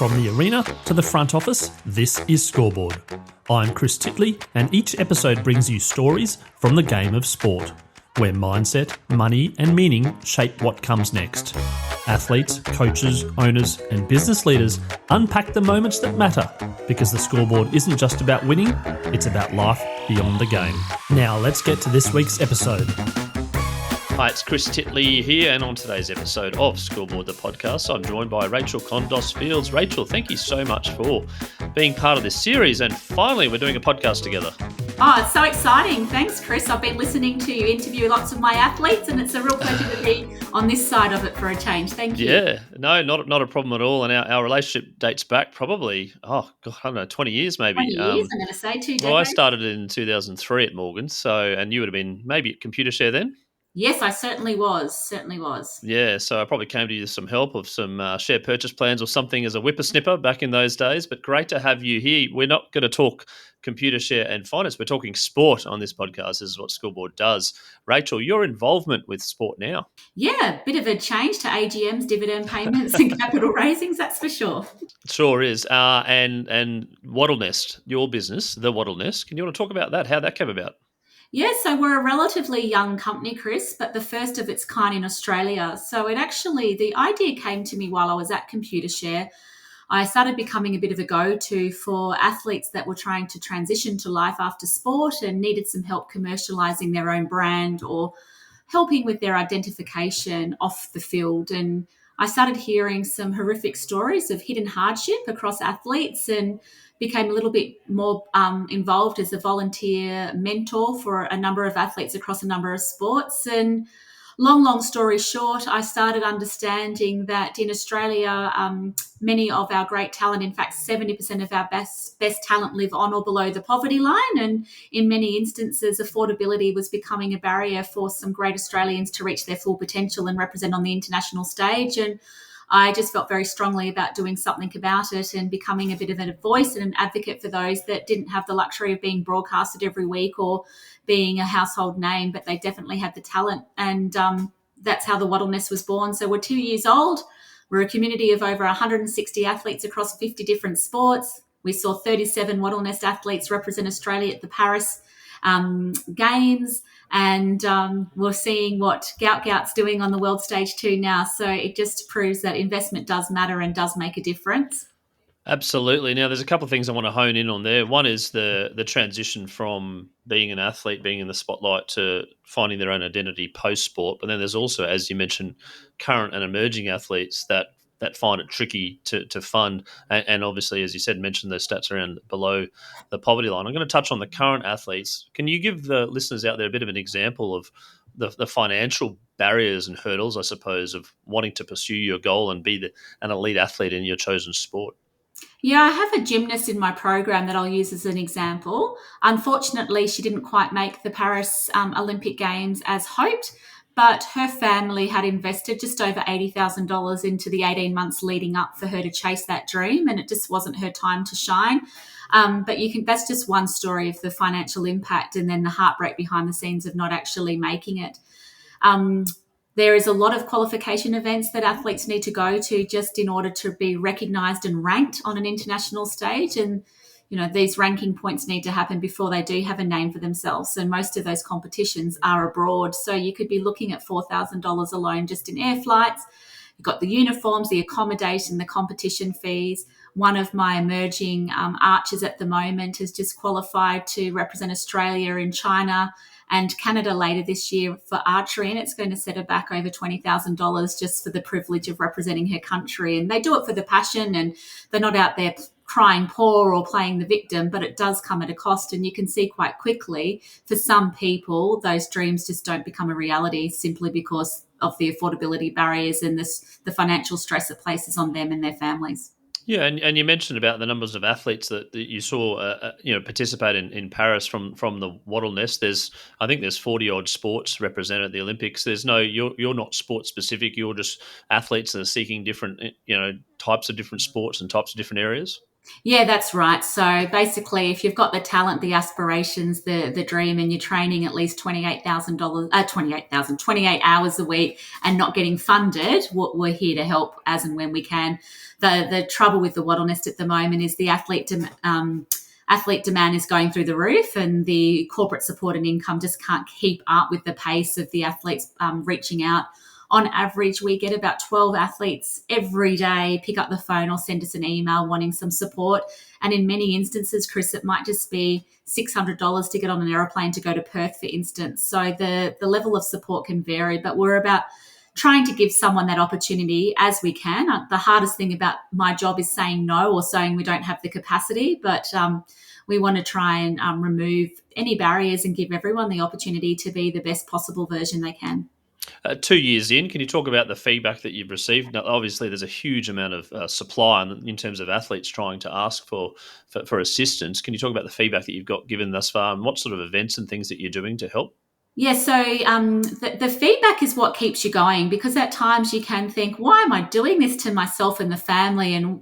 From the arena to the front office, this is Scoreboard. I'm Chris Titley, and each episode brings you stories from the game of sport, where mindset, money, and meaning shape what comes next. Athletes, coaches, owners, and business leaders unpack the moments that matter, because the Scoreboard isn't just about winning, it's about life beyond the game. Now let's get to this week's episode. Hi, it's Chris Titley here, and on today's episode of Scoreboard, the podcast, I'm joined by Rachel Condos-Fields. Rachel, thank you so much for being part of this series, and finally we're doing a podcast together. Oh, it's so exciting. Thanks, Chris. I've been listening to you interview lots of my athletes, and it's a real pleasure to be on this side of it for a change. Thank you. Yeah, no, not a problem at all. And our relationship dates back probably, I don't know, 20 years maybe. 20 years, I'm going to say, 2 decades. Well, I started in 2003 at Morgan, and you would have been maybe at Computershare then? Yes, I certainly was. Yeah, so I probably came to you with some help of some share purchase plans or something as a whippersnipper back in those days. But great to have you here. We're not going to talk Computershare and finance. We're talking sport on this podcast. This is what Scoreboard does. Rachel, your involvement with sport now. Yeah, bit of a change to AGMs, dividend payments and capital raisings, that's for sure. Sure is. And Wattlenest, your business, the Wattlenest. Can you want to talk about that, how that came about? Yeah, so we're a relatively young company, Chris, but the first of its kind in Australia. So the idea came to me while I was at Computershare. I started becoming a bit of a go-to for athletes that were trying to transition to life after sport and needed some help commercialising their own brand or helping with their identification off the field. And I started hearing some horrific stories of hidden hardship across athletes and became a little bit more involved as a volunteer mentor for a number of athletes across a number of sports. And long story short, I started understanding that in Australia, many of our great talent, in fact, 70% of our best talent live on or below the poverty line. And in many instances, affordability was becoming a barrier for some great Australians to reach their full potential and represent on the international stage. And I just felt very strongly about doing something about it and becoming a bit of a voice and an advocate for those that didn't have the luxury of being broadcasted every week or being a household name, but they definitely had the talent. And that's how the Wattlenest was born. So we're 2 years old. We're a community of over 160 athletes across 50 different sports. We saw 37 Wattlenest athletes represent Australia at the Paris Games. And we're seeing what Gout's doing on the world stage too now. So it just proves that investment does matter and does make a difference. Absolutely. Now, there's a couple of things I want to hone in on there. One is the transition from being an athlete, being in the spotlight, to finding their own identity post-sport. But then there's also, as you mentioned, current and emerging athletes that find it tricky to fund. And obviously, as you said, mentioned those stats around below the poverty line. I'm going to touch on the current athletes. Can you give the listeners out there a bit of an example of the financial barriers and hurdles, I suppose, of wanting to pursue your goal and be an elite athlete in your chosen sport? Yeah, I have a gymnast in my program that I'll use as an example. Unfortunately, she didn't quite make the Paris Olympic Games as hoped, but her family had invested just over $80,000 into the 18 months leading up for her to chase that dream, and it just wasn't her time to shine. But that's just one story of the financial impact and then the heartbreak behind the scenes of not actually making it. There is a lot of qualification events that athletes need to go to just in order to be recognised and ranked on an international stage. And, these ranking points need to happen before they do have a name for themselves. And most of those competitions are abroad. So you could be looking at $4,000 alone just in air flights. You've got the uniforms, the accommodation, the competition fees. One of my emerging archers at the moment has just qualified to represent Australia in China and Canada later this year for archery, and it's going to set her back over $20,000 just for the privilege of representing her country. And they do it for the passion, and they're not out there crying poor or playing the victim, but it does come at a cost. And you can see quite quickly, for some people, those dreams just don't become a reality simply because of the affordability barriers and the financial stress it places on them and their families. Yeah, and you mentioned about the numbers of athletes that you saw, participate in Paris from the Wattlenest. I think there's 40 odd sports represented at the Olympics. You're not sport specific. You're just athletes that are seeking different, types of different sports and types of different areas. Yeah, that's right. So basically, if you've got the talent, the aspirations, the dream, and you're training at least $28,000, 28 hours a week and not getting funded, we're here to help as and when we can. The trouble with the Wattlenest at the moment is the athlete demand is going through the roof, and the corporate support and income just can't keep up with the pace of the athletes reaching out. On average, we get about 12 athletes every day pick up the phone or send us an email wanting some support. And in many instances, Chris, it might just be $600 to get on an aeroplane to go to Perth, for instance. So the level of support can vary, but we're about trying to give someone that opportunity as we can. The hardest thing about my job is saying no or saying we don't have the capacity, but we want to try and remove any barriers and give everyone the opportunity to be the best possible version they can. 2 years in, can you talk about the feedback that you've received? Now, obviously, there's a huge amount of supply in terms of athletes trying to ask for assistance. Can you talk about the feedback that you've got given thus far, and what sort of events and things that you're doing to help? Yeah, so the feedback is what keeps you going, because at times you can think, why am I doing this to myself and the family? And,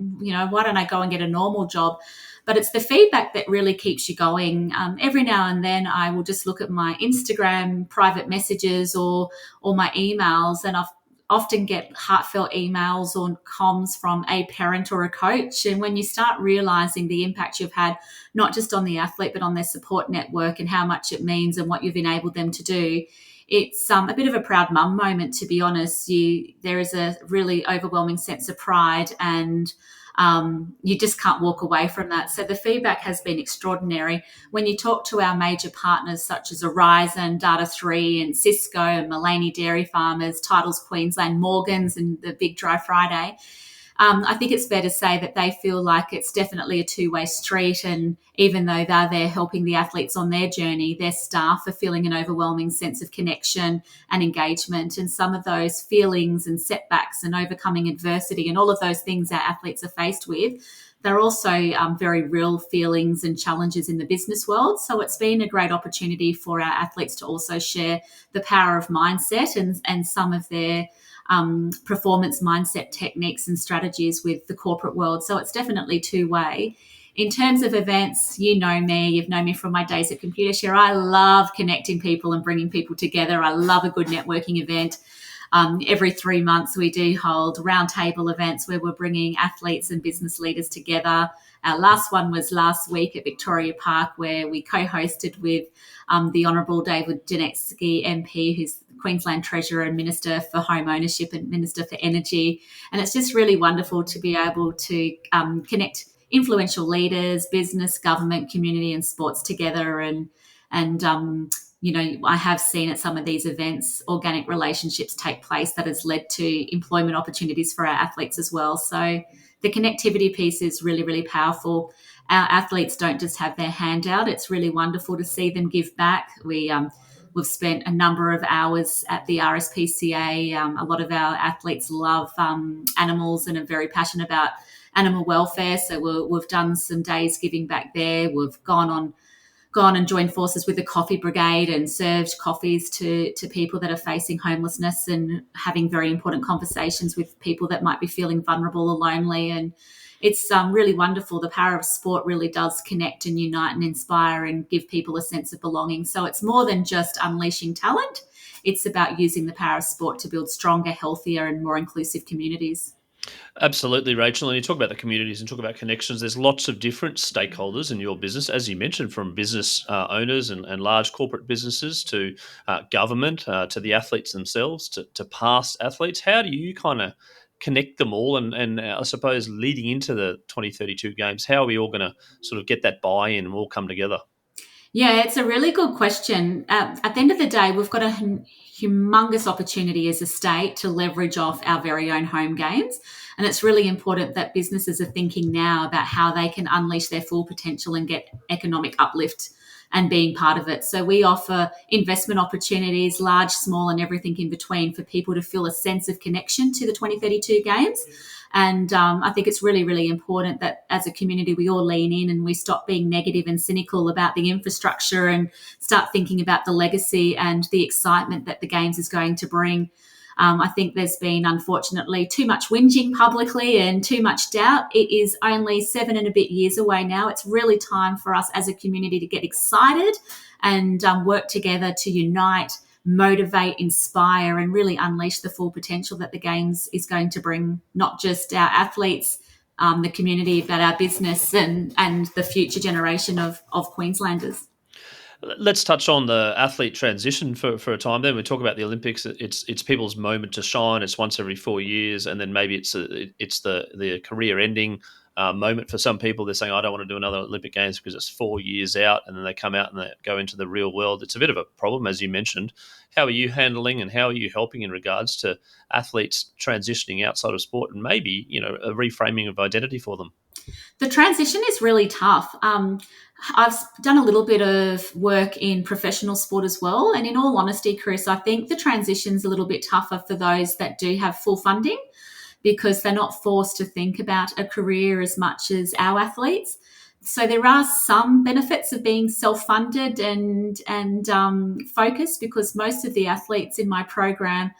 why don't I go and get a normal job? But it's the feedback that really keeps you going. Every now and then I will just look at my Instagram private messages or my emails, and I've often get heartfelt emails or comms from a parent or a coach. And when you start realizing the impact you've had, not just on the athlete, but on their support network and how much it means and what you've enabled them to do, it's a bit of a proud mum moment, to be honest. There is a really overwhelming sense of pride, and you just can't walk away from that. So the feedback has been extraordinary. When you talk to our major partners such as Horizon, Data3 and Cisco and Mullaney Dairy Farmers, Titles Queensland, Morgans and the Big Dry Friday, I think it's fair to say that they feel like it's definitely a two-way street. And even though they're there helping the athletes on their journey, their staff are feeling an overwhelming sense of connection and engagement. And some of those feelings and setbacks and overcoming adversity and all of those things our athletes are faced with, they're also very real feelings and challenges in the business world. So it's been a great opportunity for our athletes to also share the power of mindset and some of their performance mindset techniques and strategies with the corporate world. So it's definitely two-way. In terms of events, you know me, you've known me from my days at Computershare. I love connecting people and bringing people together. I love a good networking event. Every 3 months, we do hold roundtable events where we're bringing athletes and business leaders together. Our last one was last week at Victoria Park, where we co-hosted with the Honourable David Janetsky MP, who's Queensland Treasurer and Minister for Home Ownership and Minister for Energy. And it's just really wonderful to be able to connect influential leaders, business, government, community and sports together. And I have seen at some of these events organic relationships take place that has led to employment opportunities for our athletes as well. So the connectivity piece is really, really powerful. Our athletes don't just have their hand out. It's really wonderful to see them give back. We've spent a number of hours at the RSPCA. A lot of our athletes love animals and are very passionate about animal welfare. So we've done some days giving back there. We've gone and joined forces with the Coffee Brigade and served coffees to people that are facing homelessness and having very important conversations with people that might be feeling vulnerable or lonely. And it's really wonderful. The power of sport really does connect and unite and inspire and give people a sense of belonging. So it's more than just unleashing talent. It's about using the power of sport to build stronger, healthier and more inclusive communities. Absolutely, Rachel. And you talk about the communities and talk about connections. There's lots of different stakeholders in your business, as you mentioned, from business owners and large corporate businesses to government, to the athletes themselves, to past athletes. How do you kind of connect them all? And I suppose leading into the 2032 games, how are we all going to sort of get that buy-in and all come together? Yeah, it's a really good question. At the end of the day, we've got a humongous opportunity as a state to leverage off our very own home games. And it's really important that businesses are thinking now about how they can unleash their full potential and get economic uplift and being part of it. So we offer investment opportunities, large, small, and everything in between for people to feel a sense of connection to the 2032 games. And I think it's really, really important that as a community, we all lean in and we stop being negative and cynical about the infrastructure and start thinking about the legacy and the excitement that the Games is going to bring. I think there's been, unfortunately, too much whinging publicly and too much doubt. It is only 7 and a bit years away now. It's really time for us as a community to get excited and work together to unite, motivate, inspire, and really unleash the full potential that the Games is going to bring, not just our athletes, the community, but our business and the future generation of Queenslanders. Let's touch on the athlete transition for a time. Then we talk about the Olympics. It's people's moment to shine. It's once every 4 years, and then maybe it's the career ending moment for some people. They're saying, I don't want to do another Olympic Games because it's 4 years out, and then they come out and they go into the real world. It's a bit of a problem, as you mentioned. How are you handling and how are you helping in regards to athletes transitioning outside of sport and maybe, a reframing of identity for them? The transition is really tough. I've done a little bit of work in professional sport as well. And in all honesty, Chris, I think the transition's a little bit tougher for those that do have full funding because they're not forced to think about a career as much as our athletes. So there are some benefits of being self-funded and focused, because most of the athletes in my program,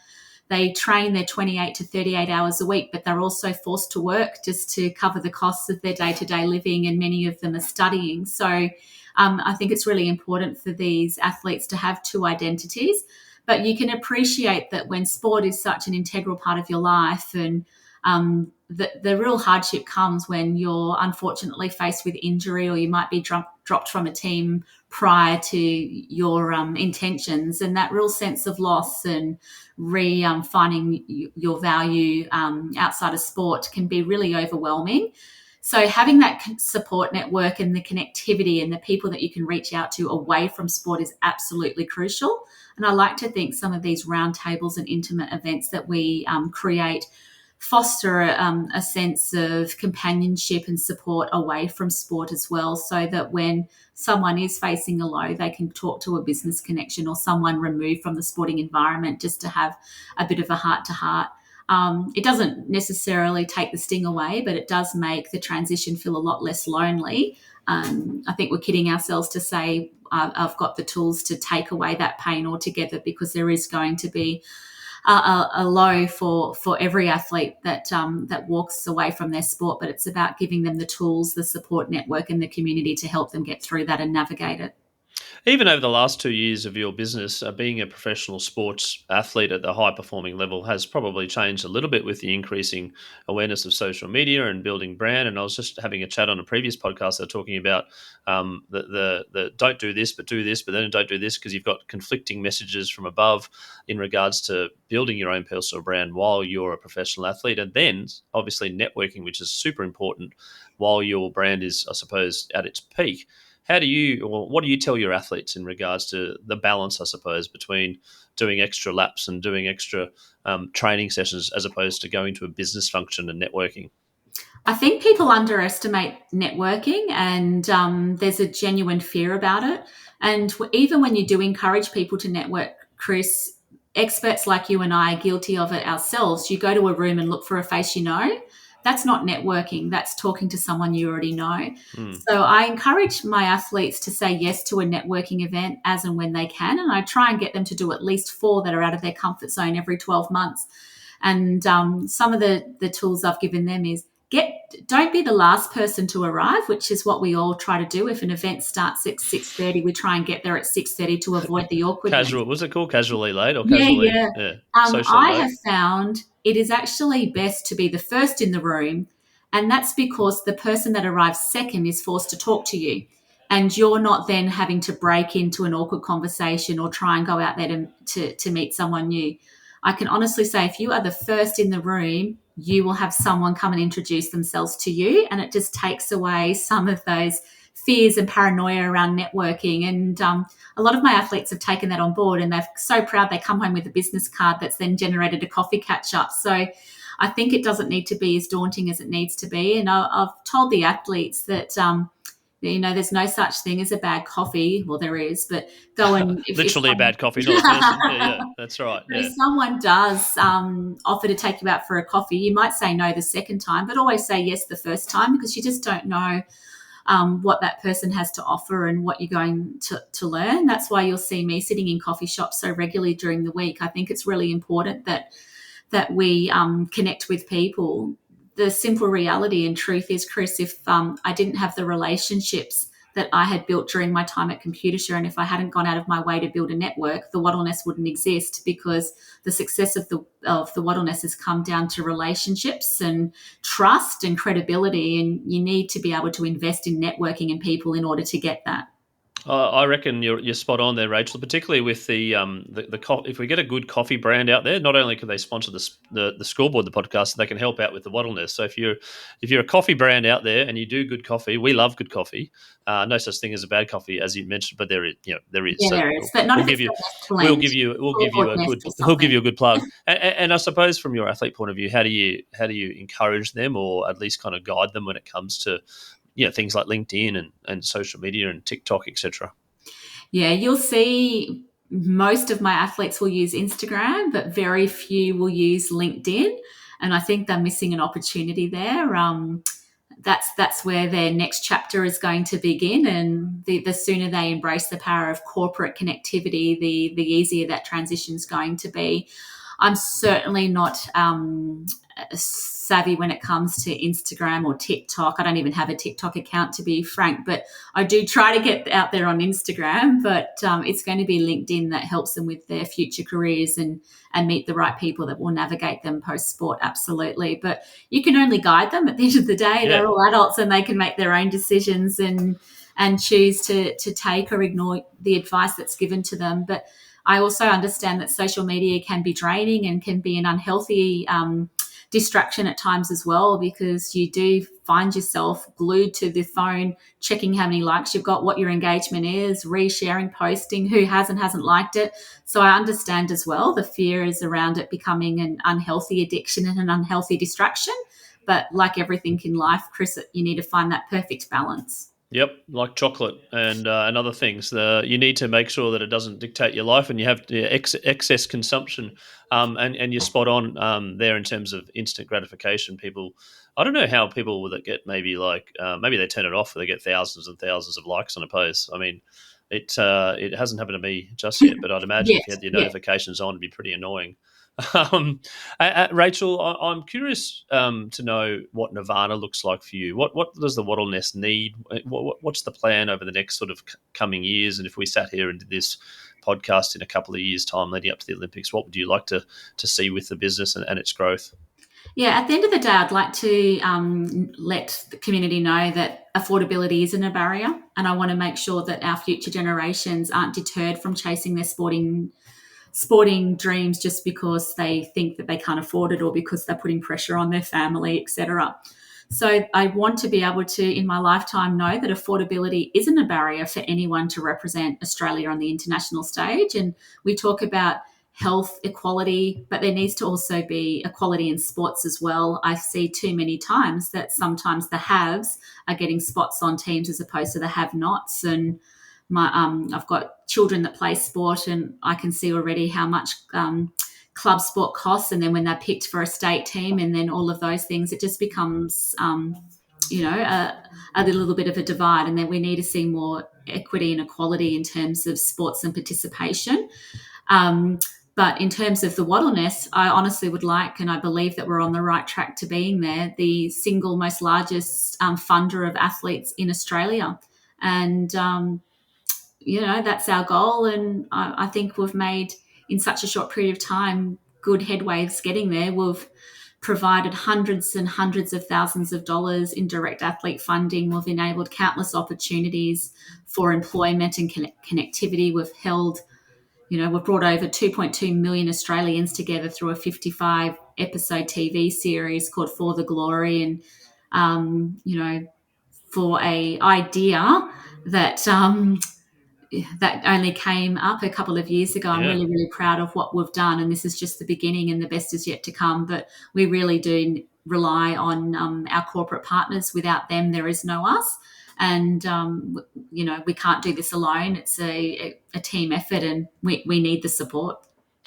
they train their 28 to 38 hours a week, but they're also forced to work just to cover the costs of their day-to-day living, and many of them are studying. So I think it's really important for these athletes to have two identities, but you can appreciate that when sport is such an integral part of your life, and the real hardship comes when you're unfortunately faced with injury, or you might be dropped from a team prior to your intentions, and that real sense of loss and finding your value outside of sport can be really overwhelming. So having that support network and the connectivity and the people that you can reach out to away from sport is absolutely crucial. And I like to think some of these roundtables and intimate events that we create foster a sense of companionship and support away from sport as well, so that when someone is facing a low, they can talk to a business connection or someone removed from the sporting environment just to have a bit of a heart-to-heart. It doesn't necessarily take the sting away, but it does make the transition feel a lot less lonely. I think we're kidding ourselves to say I've got the tools to take away that pain altogether, because there is going to be a low for every athlete that walks away from their sport, but it's about giving them the tools, the support network, and the community to help them get through that and navigate it. Even over the last 2 years of your business, being a professional sports athlete at the high-performing level has probably changed a little bit with the increasing awareness of social media and building brand. And I was just having a chat on a previous podcast. They're talking about the don't do this, but do this, but then don't do this, because you've got conflicting messages from above in regards to building your own personal brand while you're a professional athlete. And then, obviously, networking, which is super important while your brand is, I suppose, at its peak. What do you tell your athletes in regards to the balance, I suppose, between doing extra laps and doing extra training sessions as opposed to going to a business function and networking? I think people underestimate networking, and there's a genuine fear about it. And even when you do encourage people to network, Chris, experts like you and I are guilty of it ourselves. You go to a room and look for a face you know. That's not networking. That's talking to someone you already know. So I encourage my athletes to say yes to a networking event as and when they can. And I try and get them to do at least 4 that are out of their comfort zone every 12 months. And some of the tools I've given them is don't be the last person to arrive, which is what we all try to do. If an event starts at 6:30, we try and get there at 6:30 to avoid the awkwardness. Casual, was it called casually late or casually? Yeah. Socially I late? have found it is actually best to be the first in the room, and that's because the person that arrives second is forced to talk to you, and you're not then having to break into an awkward conversation or try and go out there to meet someone new. I can honestly say if you are the first in the room, you will have someone come and introduce themselves to you, and it just takes away some of those fears and paranoia around networking. And a lot of my athletes have taken that on board, and they're so proud they come home with a business card that's then generated a coffee catch-up. So I think it doesn't need to be as daunting as it needs to be. And I've told the athletes that there's no such thing as a bad coffee. Well, there is, but go and literally a bad coffee, not a person. Yeah, that's right. But if someone does offer to take you out for a coffee, you might say no the second time, but always say yes the first time, because you just don't know what that person has to offer and what you're going to learn. That's why you'll see me sitting in coffee shops so regularly during the week. I think it's really important that we connect with people. The simple reality and truth is, Chris, if I didn't have the relationships that I had built during my time at Computershare, and if I hadn't gone out of my way to build a network, the Wattlenest wouldn't exist, because the success of the Wattlenest has come down to relationships and trust and credibility, and you need to be able to invest in networking and people in order to get that. I reckon you're spot on there, Rachel. Particularly with the if we get a good coffee brand out there, not only can they sponsor the Scoreboard, the podcast, they can help out with the Wattlenest. So if you're a coffee brand out there and you do good coffee, we love good coffee. No such thing as a bad coffee, as you mentioned, but there is. Yeah, so there is, but not we'll if give you it's blend. we'll give you a good plug. And I suppose from your athlete point of view, how do you encourage them, or at least kind of guide them when it comes to things like LinkedIn and social media and TikTok, etc.? Yeah, you'll see most of my athletes will use Instagram, but very few will use LinkedIn. And I think they're missing an opportunity there. That's where their next chapter is going to begin. And the sooner they embrace the power of corporate connectivity, the easier that transition is going to be. I'm certainly not savvy when it comes to Instagram or TikTok. I don't even have a TikTok account, to be frank, but I do try to get out there on Instagram. But it's going to be LinkedIn that helps them with their future careers and meet the right people that will navigate them post-sport, absolutely. But you can only guide them at the end of the day. Yeah. They're all adults and they can make their own decisions and choose to take or ignore the advice that's given to them. But I also understand that social media can be draining and can be an unhealthy distraction at times as well, because you do find yourself glued to the phone, checking how many likes you've got, what your engagement is, resharing, posting, who has and hasn't liked it. So I understand as well the fear is around it becoming an unhealthy addiction and an unhealthy distraction. But like everything in life, Chris, you need to find that perfect balance. Yep, like chocolate and other things. You need to make sure that it doesn't dictate your life, and you have excess consumption. And you're spot on there in terms of instant gratification. People, I don't know how people that get maybe they turn it off, or they get thousands and thousands of likes on a post. I mean, it hasn't happened to me just yet, but I'd imagine if you had your notifications on, it'd be pretty annoying. Rachel, I'm curious to know what Nirvana looks like for you. What does the Wattlenest need? What's the plan over the next sort of coming years? And if we sat here and did this podcast in a couple of years' time leading up to the Olympics, what would you like to see with the business and its growth? Yeah, at the end of the day, I'd like to let the community know that affordability isn't a barrier, and I want to make sure that our future generations aren't deterred from chasing their sporting dreams just because they think that they can't afford it or because they're putting pressure on their family, etc. So I want to be able to, in my lifetime, know that affordability isn't a barrier for anyone to represent Australia on the international stage. And we talk about health equality, but there needs to also be equality in sports as well. I see too many times that sometimes the haves are getting spots on teams as opposed to the have-nots. And I've got children that play sport, and I can see already how much club sport costs. And then when they're picked for a state team, and then all of those things, it just becomes, a little bit of a divide. And then we need to see more equity and equality in terms of sports and participation. But in terms of the Wattlenest, I honestly would like, and I believe that we're on the right track to being there, the single most largest funder of athletes in Australia. And that's our goal. And I think we've made, in such a short period of time, good headways getting there. We've provided hundreds and hundreds of thousands of dollars in direct athlete funding. We've enabled countless opportunities for employment and connectivity. We've brought over 2.2 million Australians together through a 55 episode TV series called For the Glory. And, for a idea that only came up a couple of years ago. I'm really, really proud of what we've done. And this is just the beginning, and the best is yet to come. But we really do rely on our corporate partners. Without them, there is no us. And, we can't do this alone. It's a team effort, and we need the support.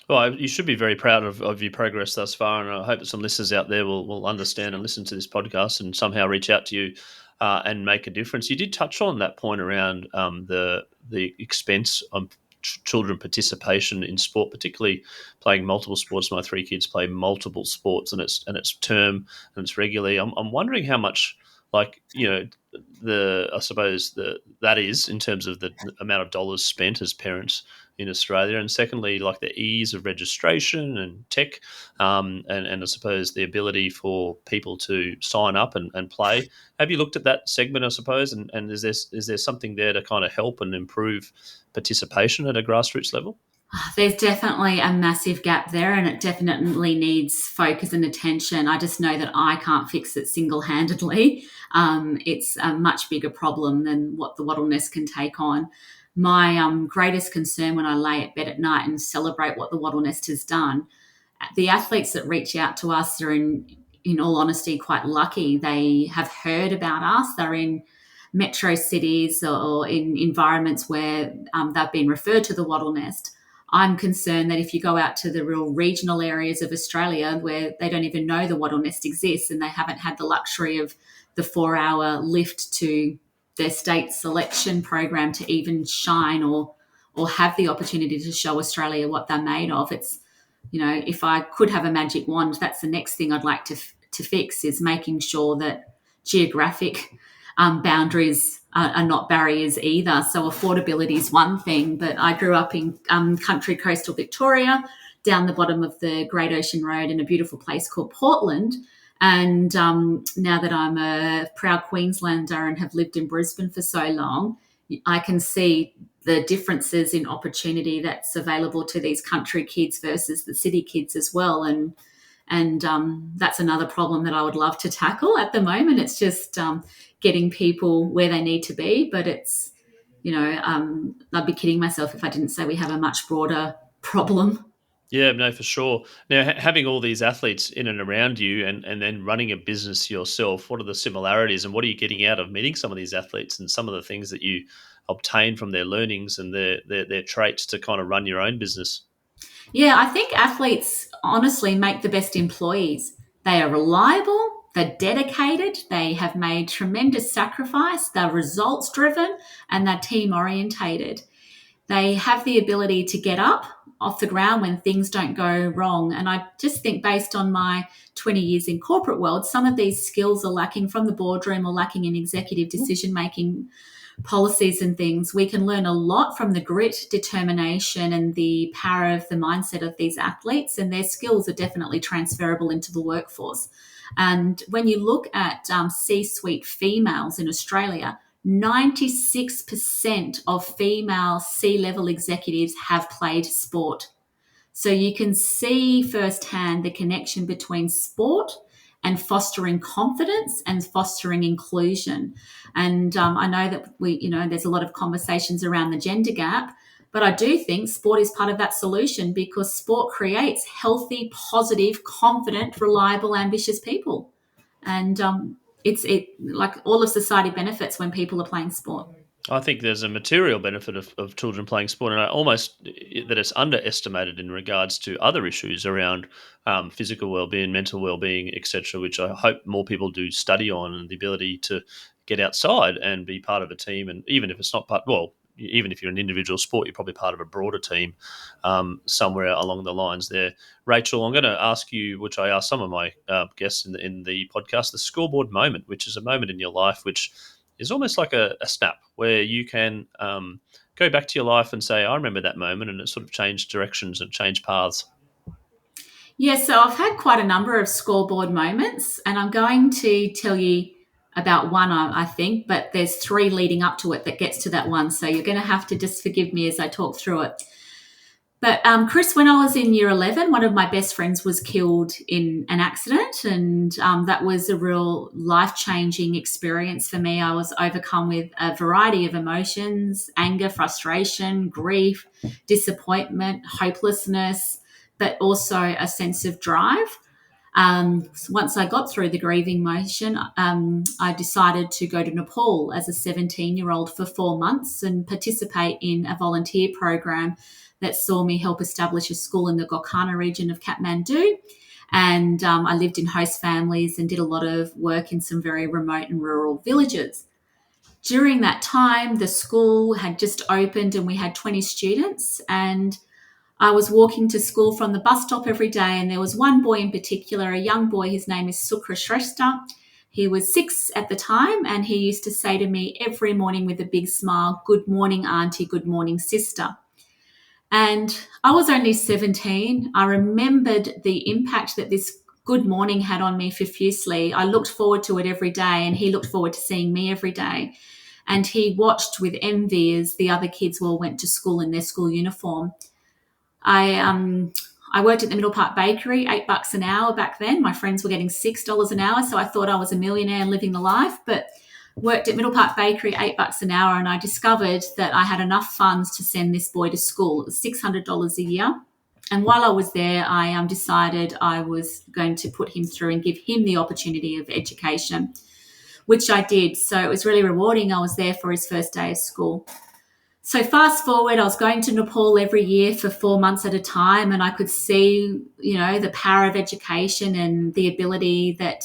Well, you should be very proud of your progress thus far, and I hope that some listeners out there will understand and listen to this podcast and somehow reach out to you and make a difference. You did touch on that point around the expense of children participation in sport, particularly playing multiple sports. My 3 kids play multiple sports, and it's term and it's regularly. I'm wondering how much, like, I suppose that is in terms of the amount of dollars spent as parents in Australia, and secondly, like the ease of registration and tech, and I suppose the ability for people to sign up and play. Have you looked at that segment, I suppose, and is there something there to kind of help and improve participation at a grassroots level? There's definitely a massive gap there, and it definitely needs focus and attention. I just know that I can't fix it single-handedly. It's a much bigger problem than what the Wattlenest can take on. My greatest concern when I lay at bed at night and celebrate what the Wattlenest has done, the athletes that reach out to us are in all honesty, quite lucky. They have heard about us. They're in metro cities or in environments where they've been referred to the Wattlenest. I'm concerned that if you go out to the real regional areas of Australia where they don't even know the Wattlenest exists and they haven't had the luxury of the 4-hour lift to their state selection program to even shine or have the opportunity to show Australia what they're made of. It's, if I could have a magic wand, that's the next thing I'd like to fix, is making sure that geographic boundaries are not barriers either. So affordability is one thing, but I grew up in country coastal Victoria, down the bottom of the Great Ocean Road in a beautiful place called Portland. And now that I'm a proud Queenslander and have lived in Brisbane for so long, I can see the differences in opportunity that's available to these country kids versus the city kids as well. And that's another problem that I would love to tackle at the moment. It's just getting people where they need to be. But it's, I'd be kidding myself if I didn't say we have a much broader problem. Yeah, no, for sure. Now, having all these athletes in and around you and then running a business yourself, what are the similarities and what are you getting out of meeting some of these athletes and some of the things that you obtain from their learnings and their traits to kind of run your own business? Yeah, I think athletes honestly make the best employees. They are reliable, they're dedicated, they have made tremendous sacrifice, they're results driven, and they're team orientated. They have the ability to get up off the ground when things don't go wrong. And I just think, based on my 20 years in corporate world, some of these skills are lacking from the boardroom or lacking in executive decision making policies and things. We can learn a lot from the grit, determination, and the power of the mindset of these athletes, and their skills are definitely transferable into the workforce. And when you look at C-suite females in Australia, 96% of female C-level executives have played sport. So you can see firsthand the connection between sport and fostering confidence and fostering inclusion. And I know that there's a lot of conversations around the gender gap, but I do think sport is part of that solution, because sport creates healthy, positive, confident, reliable, ambitious people. And it's like all of society benefits when people are playing sport. I think there's a material benefit of children playing sport, and I almost that it's underestimated in regards to other issues around physical well-being, mental well-being, etc., which I hope more people do study on, and the ability to get outside and be part of a team. And even if it's not even if you're an individual sport, you're probably part of a broader team somewhere along the lines there. Rachel, I'm going to ask you, which I ask some of my guests in the podcast, the scoreboard moment, which is a moment in your life which is almost like a snap where you can go back to your life and say, I remember that moment, and it sort of changed directions and changed paths. Yeah, so I've had quite a number of scoreboard moments, and I'm going to tell you about one, I think, but there's 3 leading up to it that gets to that one. So you're going to have to just forgive me as I talk through it. But Chris, when I was in year 11, one of my best friends was killed in an accident, and that was a real life-changing experience for me. I was overcome with a variety of emotions: anger, frustration, grief, disappointment, hopelessness, but also a sense of drive. Once I got through the grieving motion, I decided to go to Nepal as a 17-year-old for 4 months and participate in a volunteer program that saw me help establish a school in the Golconda region of Kathmandu. And I lived in host families and did a lot of work in some very remote and rural villages. During that time, the school had just opened and we had 20 students, and I was walking to school from the bus stop every day, and there was one boy in particular, a young boy, his name is Sukra Shrestha. He was 6 at the time, and he used to say to me every morning with a big smile, "Good morning, auntie, good morning, sister." And I was only 17. I remembered the impact that this good morning had on me profusely. I looked forward to it every day, and he looked forward to seeing me every day. And he watched with envy as the other kids all went to school in their school uniform. I worked at the Middle Park Bakery, $8 an hour back then. My friends were getting $6 an hour, so I thought I was a millionaire and living the life. But worked at Middle Park Bakery, $8 an hour, and I discovered that I had enough funds to send this boy to school. It was $600 a year. And while I was there, I decided I was going to put him through and give him the opportunity of education, which I did. So it was really rewarding. I was there for his first day of school. So fast forward, I was going to Nepal every year for 4 months at a time, and I could see, the power of education and the ability that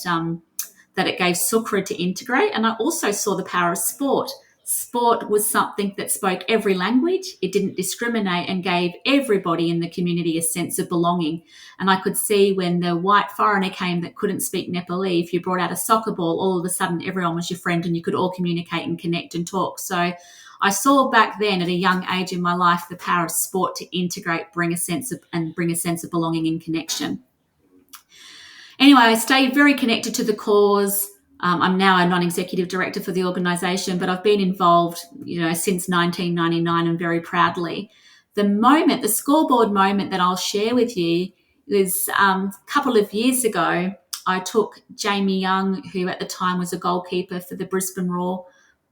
it gave Sukra to integrate. And I also saw the power of sport. Sport was something that spoke every language. It didn't discriminate and gave everybody in the community a sense of belonging. And I could see when the white foreigner came that couldn't speak Nepali, if you brought out a soccer ball, all of a sudden everyone was your friend and you could all communicate and connect and talk. So I saw back then at a young age in my life the power of sport to integrate, bring a sense of belonging and connection. Anyway, I stayed very connected to the cause. I'm now a non-executive director for the organisation, but I've been involved, since 1999 and very proudly. The scoreboard moment that I'll share with you is a couple of years ago. I took Jamie Young, who at the time was a goalkeeper for the Brisbane Roar,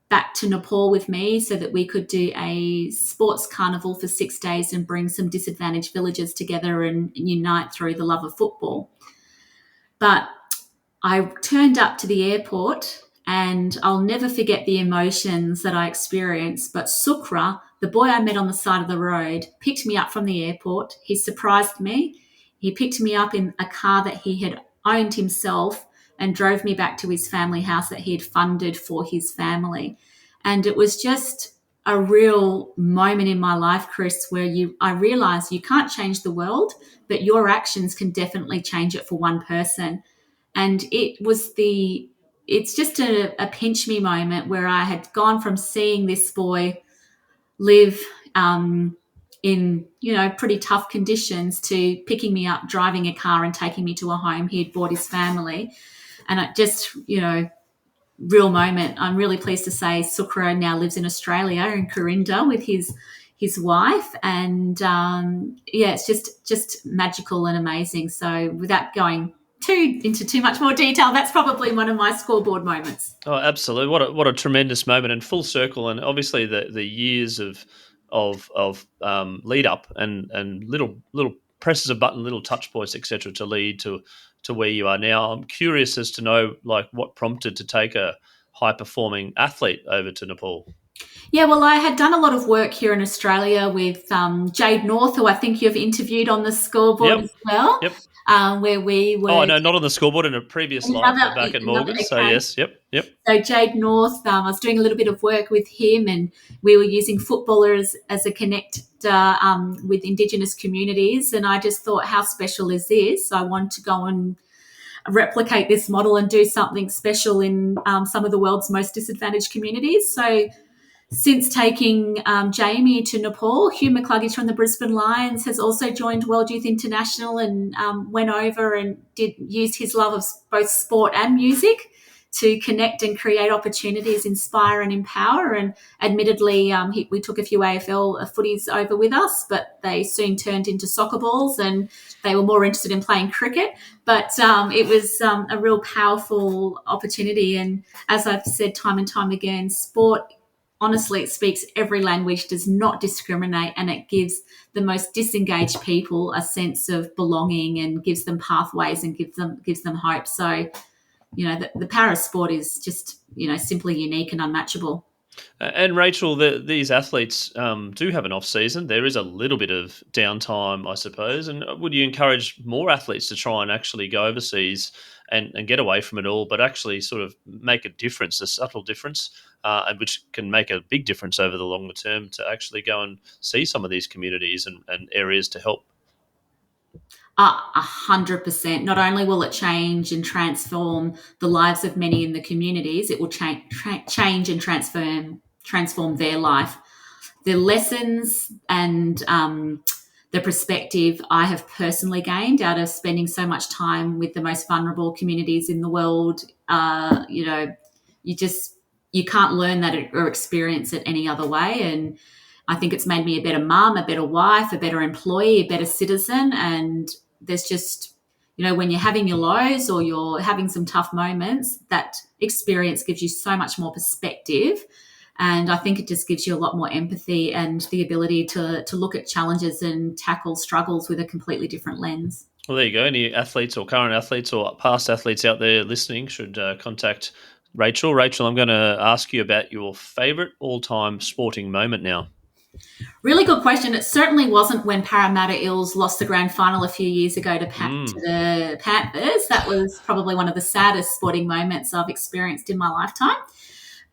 back to Nepal with me so that we could do a sports carnival for 6 days and bring some disadvantaged villages together and unite through the love of football. But I turned up to the airport and I'll never forget the emotions that I experienced. But Sukra, the boy I met on the side of the road, picked me up from the airport. He surprised me. He picked me up in a car that he had owned himself and drove me back to his family house that he had funded for his family. And it was just a real moment in my life, Chris, where I realized you can't change the world, but your actions can definitely change it for one person. And it's just a pinch me moment where I had gone from seeing this boy live in, pretty tough conditions to picking me up, driving a car and taking me to a home he had bought his family. And it just, real moment. I'm really pleased to say Sukra now lives in Australia in Corinda with his wife, and it's just magical and amazing. So without going into too much more detail, that's probably one of my scoreboard moments. Oh, absolutely! What a tremendous moment, and full circle, and obviously the years of lead up and little presses of button, little touch points, etc., to lead to where you are now. I'm curious as to know what prompted to take a high performing athlete over to Nepal. Yeah, well, I had done a lot of work here in Australia with Jade North, who I think you've interviewed on the Scoreboard as well. Yep. Where we were. Oh, no, not on the Scoreboard, in a previous life, but back at Morgan. Okay. So yes, yep. So Jade North, I was doing a little bit of work with him, and we were using footballers as a connect with Indigenous communities. And I just thought, how special is this? I want to go and replicate this model and do something special in some of the world's most disadvantaged communities. So since taking Jamie to Nepal, Hugh McCluggage from the Brisbane Lions has also joined World Youth International and went over and used his love of both sport and music to connect and create opportunities, inspire and empower. And admittedly, we took a few AFL footies over with us, but they soon turned into soccer balls and they were more interested in playing cricket. But it was a real powerful opportunity. And as I've said time and time again, sport, honestly, it speaks every language, does not discriminate, and it gives the most disengaged people a sense of belonging and gives them pathways and gives them hope. So, the power of sport is just, simply unique and unmatchable. And Rachel, these athletes do have an off season. There is a little bit of downtime, I suppose. And would you encourage more athletes to try and actually go overseas and get away from it all, but actually sort of make a difference, a subtle difference, and which can make a big difference over the longer term to actually go and see some of these communities and areas to help? 100%. Not only will it change and transform the lives of many in the communities, it will change and transform their life. The lessons and the perspective I have personally gained out of spending so much time with the most vulnerable communities in the world, you can't learn that or experience it any other way. And I think it's made me a better mum, a better wife, a better employee, a better citizen. And there's just, when you're having your lows or you're having some tough moments, that experience gives you so much more perspective. And I think it just gives you a lot more empathy and the ability to look at challenges and tackle struggles with a completely different lens. Well, there you go. Any athletes or current athletes or past athletes out there listening should contact Rachel. Rachel, I'm going to ask you about your favourite all-time sporting moment now. Really good question. It certainly wasn't when Parramatta Eels lost the grand final a few years ago to the Panthers. That was probably one of the saddest sporting moments I've experienced in my lifetime.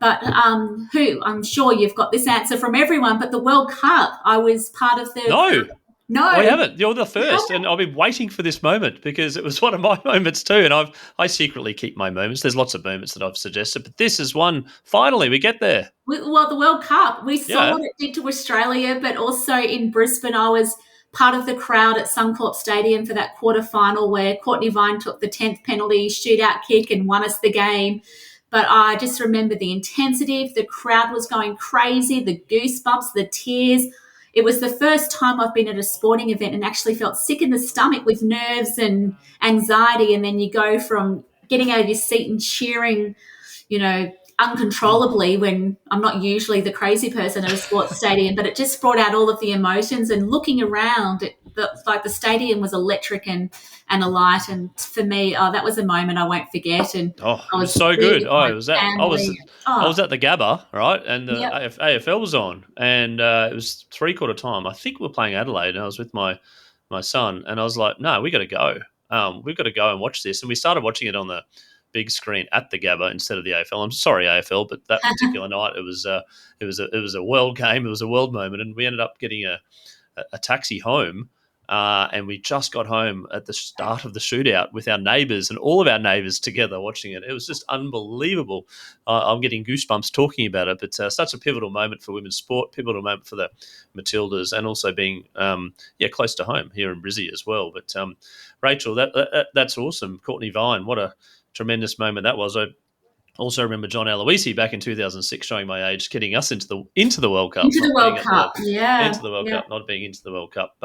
But I'm sure you've got this answer from everyone, but the World Cup, I was part of the... No, I haven't. You're the first, and I've been waiting for this moment because it was one of my moments too. And I secretly keep my moments. There's lots of moments that I've suggested, but this is one. Finally, we get there. Well, the World Cup, we saw what it did to Australia, but also in Brisbane, I was part of the crowd at Suncorp Stadium for that quarter final where Courtney Vine took the 10th penalty shootout kick and won us the game. But I just remember the intensity. The crowd was going crazy, the goosebumps, the tears. It was the first time I've been at a sporting event and actually felt sick in the stomach with nerves and anxiety. And then you go from getting out of your seat and cheering, uncontrollably when I'm not usually the crazy person at a sports stadium, but it just brought out all of the emotions. And looking around, the stadium was electric and alight. And for me, that was a moment I won't forget. And it was so good. I was at the Gabba, right? And the AFL was on, and it was three-quarter time. I think we were playing Adelaide, and I was with my son, and I was like, "No, we got to go. We've got to go and watch this." And we started watching it on the big screen at the Gabba instead of the AFL. I'm sorry, AFL, but that particular night it was a world game. It was a world moment, and we ended up getting a taxi home. And we just got home at the start of the shootout with our neighbours and all of our neighbours together watching it. It was just unbelievable. I'm getting goosebumps talking about it, but such a pivotal moment for women's sport, pivotal moment for the Matildas, and also being close to home here in Brizzy as well. But Rachel, that's awesome. Courtney Vine, what a tremendous moment that was. I also remember John Aloisi back in 2006, showing my age, getting us into the World Cup. Into the World Cup, Into the World Cup, not being into the World Cup.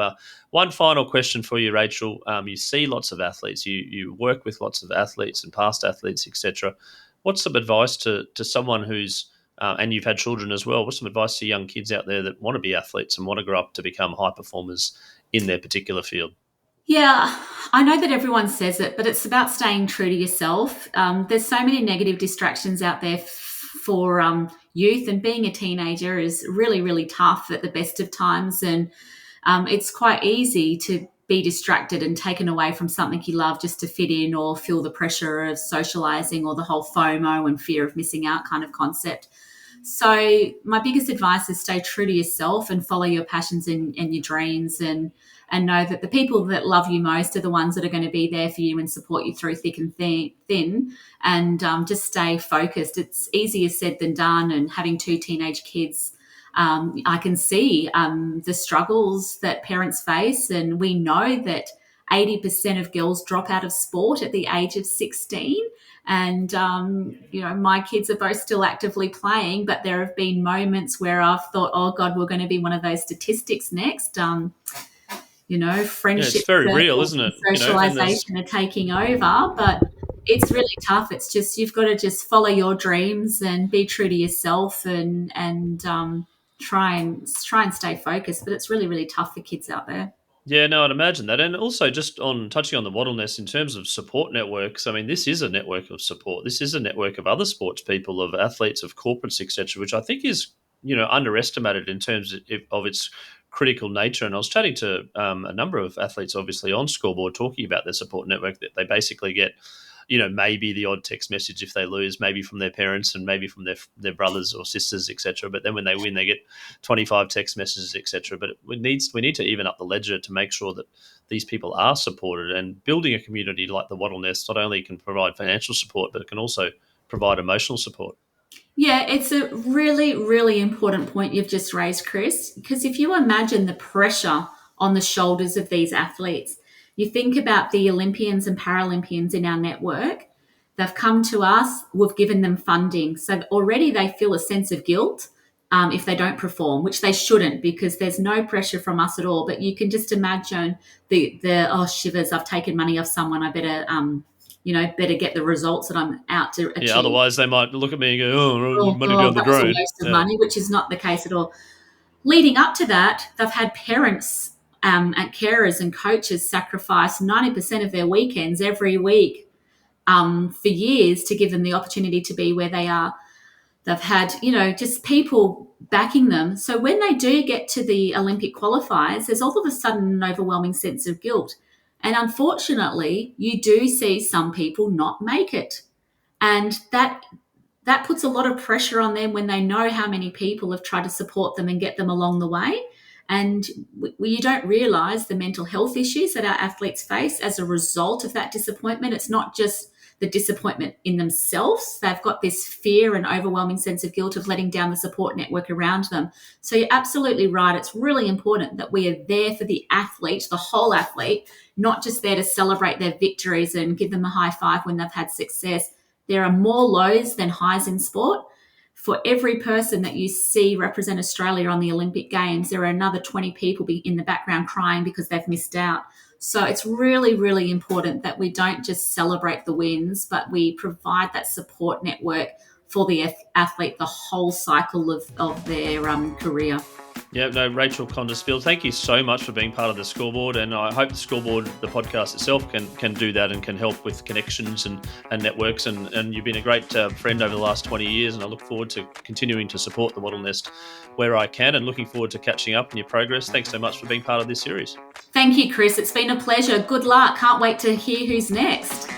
One final question for you, Rachel. You see lots of athletes. You work with lots of athletes and past athletes, etc. What's some advice to someone who's, and you've had children as well, what's some advice to young kids out there that want to be athletes and want to grow up to become high performers in their particular field? Yeah, I know that everyone says it, but it's about staying true to yourself. There's so many negative distractions out there for youth, and being a teenager is really, really tough at the best of times. And it's quite easy to be distracted and taken away from something you love just to fit in or feel the pressure of socializing or the whole FOMO and fear of missing out kind of concept. So my biggest advice is stay true to yourself and follow your passions and your dreams, and know that the people that love you most are the ones that are going to be there for you and support you through thick and thin, and just stay focused. It's easier said than done, and having two teenage kids, I can see the struggles that parents face, and we know that 80% of girls drop out of sport at the age of 16. And, my kids are both still actively playing, but there have been moments where I've thought, oh, God, we're going to be one of those statistics next. Friendship. It's very real, isn't it? Socialization are taking over, but it's really tough. It's just you've got to just follow your dreams and be true to yourself and try and stay focused. But it's really, really tough for kids out there. Yeah, no, I'd imagine that. And also just on touching on the Wattlenest in terms of support networks, I mean, this is a network of support. This is a network of other sports people, of athletes, of corporates, etc., which I think is, underestimated in terms of its critical nature. And I was chatting to a number of athletes, obviously, on Scoreboard, talking about their support network, that they basically get, maybe the odd text message if they lose, maybe from their parents and maybe from their brothers or sisters, etc. But then when they win, they get 25 text messages, etc. But we need to even up the ledger to make sure that these people are supported. And building a community like the Wattlenest not only can provide financial support, but it can also provide emotional support. Yeah, it's a really, really important point you've just raised, Chris, because if you imagine the pressure on the shoulders of these athletes, you think about the Olympians and Paralympians in our network. They've come to us, we've given them funding. So already they feel a sense of guilt if they don't perform, which they shouldn't, because there's no pressure from us at all. But you can just imagine the oh, shivers, I've taken money off someone, I better better get the results that I'm out to achieve. Yeah, otherwise they might look at me and go, "Oh, money down the that was a drain." waste of money, which is not the case at all. Leading up to that, they've had parents and carers and coaches sacrifice 90% of their weekends every week for years to give them the opportunity to be where they are. They've had, just people backing them. So when they do get to the Olympic qualifiers, there's all of a sudden an overwhelming sense of guilt. And unfortunately, you do see some people not make it. And that puts a lot of pressure on them when they know how many people have tried to support them and get them along the way. And you don't realize the mental health issues that our athletes face as a result of that disappointment. It's not just the disappointment in themselves. They've got this fear and overwhelming sense of guilt of letting down the support network around them. So you're absolutely right. It's really important that we are there for the athlete, the whole athlete, not just there to celebrate their victories and give them a high five when they've had success. There are more lows than highs in sport. For every person that you see represent Australia on the Olympic Games, there are another 20 people in the background crying because they've missed out. So it's really, really important that we don't just celebrate the wins, but we provide that support network for the athlete the whole cycle of their career. Yeah, no, Rachel Condos-Fields, thank you so much for being part of the Scoreboard, and I hope the Scoreboard, the podcast itself, can do that and can help with connections and networks, and you've been a great friend over the last 20 years, and I look forward to continuing to support the Wattlenest where I can, and looking forward to catching up on your progress. Thanks so much for being part of this series. Thank you, Chris. It's been a pleasure. Good luck. Can't wait to hear who's next.